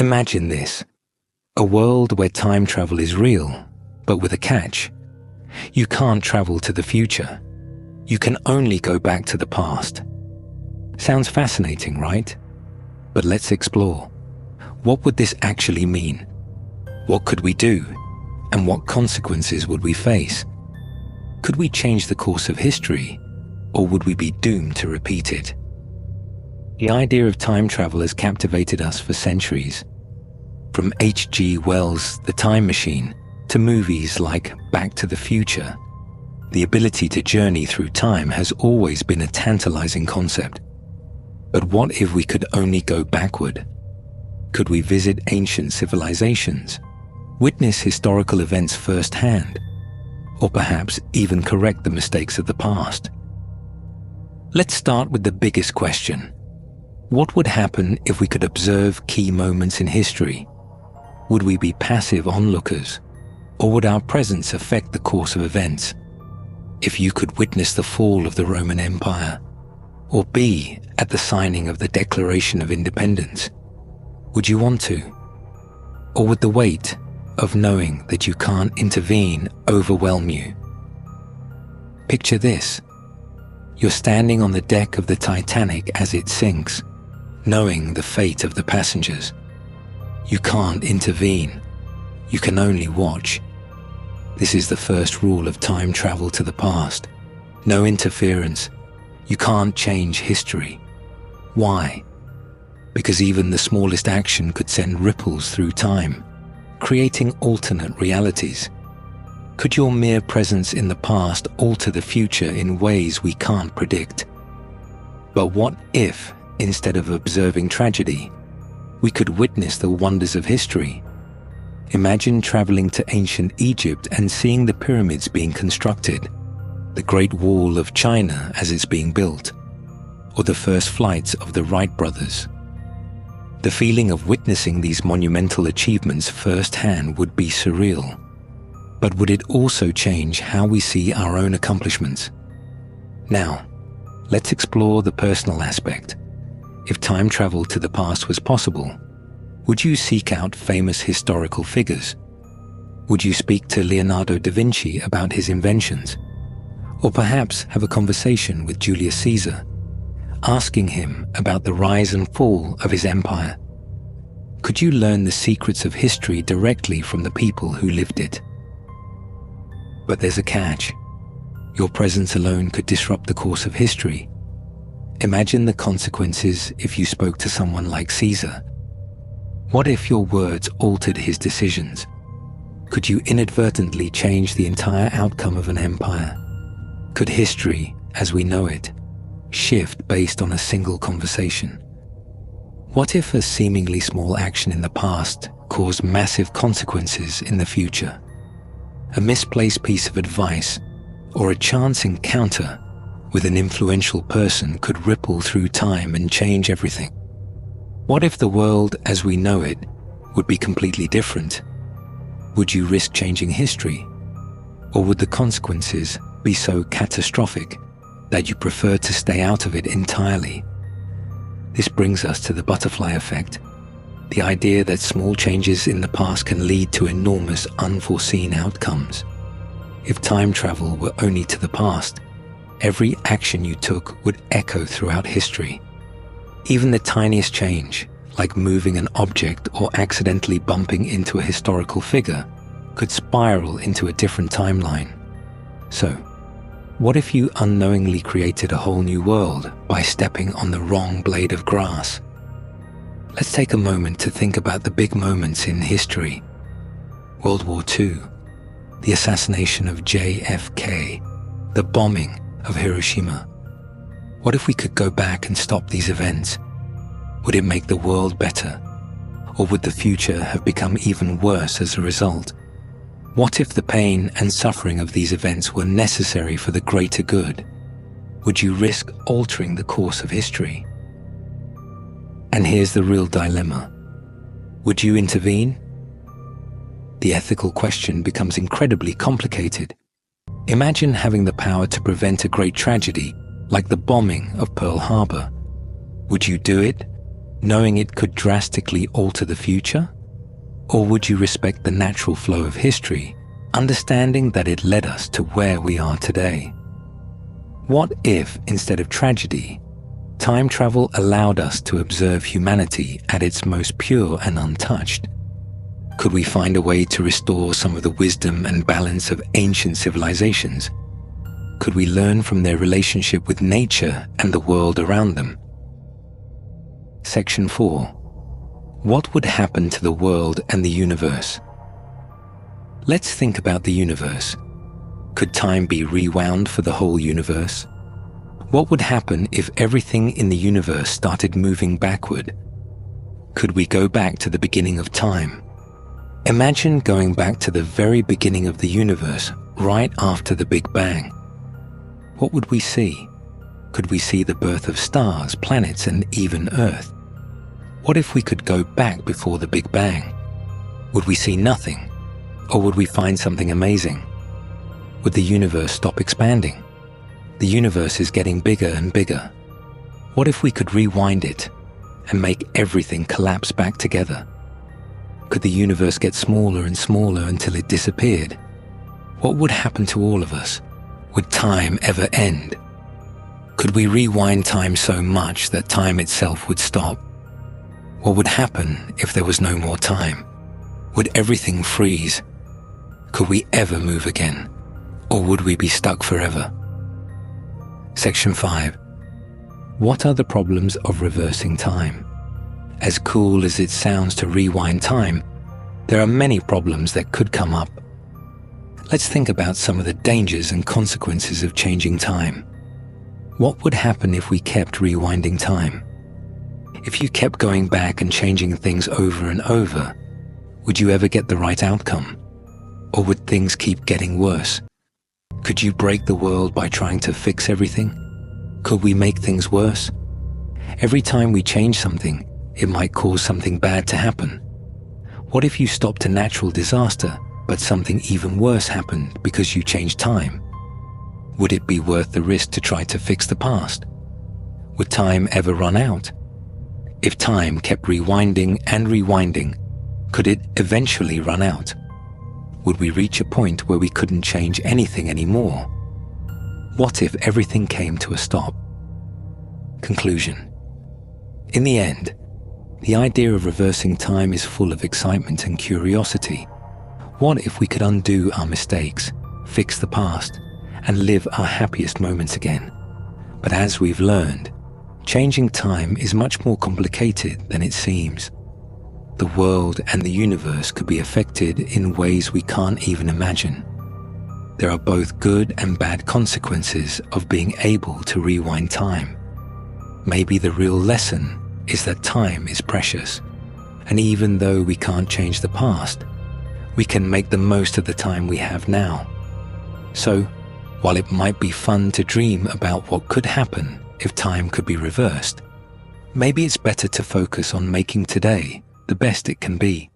Imagine this: a world where time travel is real, but with a catch. You can't travel to the future. You can only go back to the past. Sounds fascinating, right? But let's explore. What would this actually mean? What could we do? And what consequences would we face? Could we change the course of history, or would we be doomed to repeat it? The idea of time travel has captivated us for centuries. From H.G. Wells' The Time Machine to movies like Back to the Future, the ability to journey through time has always been a tantalizing concept. But what if we could only go backward? Could we visit ancient civilizations, witness historical events firsthand, or perhaps even correct the mistakes of the past? Let's start with the biggest question. What would happen if we could observe key moments in history? Would we be passive onlookers, or would our presence affect the course of events? If you could witness the fall of the Roman Empire, or be at the signing of the Declaration of Independence, would you want to? Or would the weight of knowing that you can't intervene overwhelm you? Picture this. You're standing on the deck of the Titanic as it sinks, knowing the fate of the passengers. You can't intervene. You can only watch. This is the first rule of time travel to the past. No interference. You can't change history. Why? Because even the smallest action could send ripples through time, creating alternate realities. Could your mere presence in the past alter the future in ways we can't predict? But what if, instead of observing tragedy, we could witness the wonders of history? Imagine traveling to ancient Egypt and seeing the pyramids being constructed, the Great Wall of China as it's being built, or the first flights of the Wright brothers. The feeling of witnessing these monumental achievements firsthand would be surreal. But would it also change how we see our own accomplishments? Now, let's explore the personal aspect. If time travel to the past was possible, would you seek out famous historical figures? Would you speak to Leonardo da Vinci about his inventions? Or perhaps have a conversation with Julius Caesar, asking him about the rise and fall of his empire? Could you learn the secrets of history directly from the people who lived it? But there's a catch. Your presence alone could disrupt the course of history. Imagine the consequences if you spoke to someone like Caesar. What if your words altered his decisions? Could you inadvertently change the entire outcome of an empire? Could history, as we know it, shift based on a single conversation? What if a seemingly small action in the past caused massive consequences in the future? A misplaced piece of advice or a chance encounter with an influential person could ripple through time and change everything. What if the world as we know it would be completely different? Would you risk changing history? Or would the consequences be so catastrophic that you prefer to stay out of it entirely? This brings us to the butterfly effect, the idea that small changes in the past can lead to enormous unforeseen outcomes. If time travel were only to the past, every action you took would echo throughout history. Even the tiniest change, like moving an object or accidentally bumping into a historical figure, could spiral into a different timeline. So, what if you unknowingly created a whole new world by stepping on the wrong blade of grass? Let's take a moment to think about the big moments in history. World War II, the assassination of JFK, the bombing of Hiroshima. What if we could go back and stop these events? Would it make the world better? Or would the future have become even worse as a result? What if the pain and suffering of these events were necessary for the greater good? Would you risk altering the course of history? And here's the real dilemma. Would you intervene? The ethical question becomes incredibly complicated. Imagine having the power to prevent a great tragedy like the bombing of Pearl Harbor. Would you do it, knowing it could drastically alter the future? Or would you respect the natural flow of history, understanding that it led us to where we are today? What if, instead of tragedy, time travel allowed us to observe humanity at its most pure and untouched? Could we find a way to restore some of the wisdom and balance of ancient civilizations? Could we learn from their relationship with nature and the world around them? Section 4. What would happen to the world and the universe? Let's think about the universe. Could time be rewound for the whole universe? What would happen if everything in the universe started moving backward? Could we go back to the beginning of time? Imagine going back to the very beginning of the universe, right after the Big Bang. What would we see? Could we see the birth of stars, planets, and even Earth? What if we could go back before the Big Bang? Would we see nothing? Or would we find something amazing? Would the universe stop expanding? The universe is getting bigger and bigger. What if we could rewind it and make everything collapse back together? Could the universe get smaller and smaller until it disappeared? What would happen to all of us? Would time ever end? Could we rewind time so much that time itself would stop? What would happen if there was no more time? Would everything freeze? Could we ever move again? Or would we be stuck forever? Section 5. What are the problems of reversing time? As cool as it sounds to rewind time, there are many problems that could come up. Let's think about some of the dangers and consequences of changing time. What would happen if we kept rewinding time? If you kept going back and changing things over and over, would you ever get the right outcome? Or would things keep getting worse? Could you break the world by trying to fix everything? Could we make things worse? Every time we change something, it might cause something bad to happen. What if you stopped a natural disaster, but something even worse happened because you changed time? Would it be worth the risk to try to fix the past? Would time ever run out? If time kept rewinding and rewinding, could it eventually run out? Would we reach a point where we couldn't change anything anymore? What if everything came to a stop? Conclusion. In the end, the idea of reversing time is full of excitement and curiosity. What if we could undo our mistakes, fix the past, and live our happiest moments again? But as we've learned, changing time is much more complicated than it seems. The world and the universe could be affected in ways we can't even imagine. There are both good and bad consequences of being able to rewind time. Maybe the real lesson is that time is precious, and even though we can't change the past, we can make the most of the time we have now. So, while it might be fun to dream about what could happen if time could be reversed, maybe it's better to focus on making today the best it can be.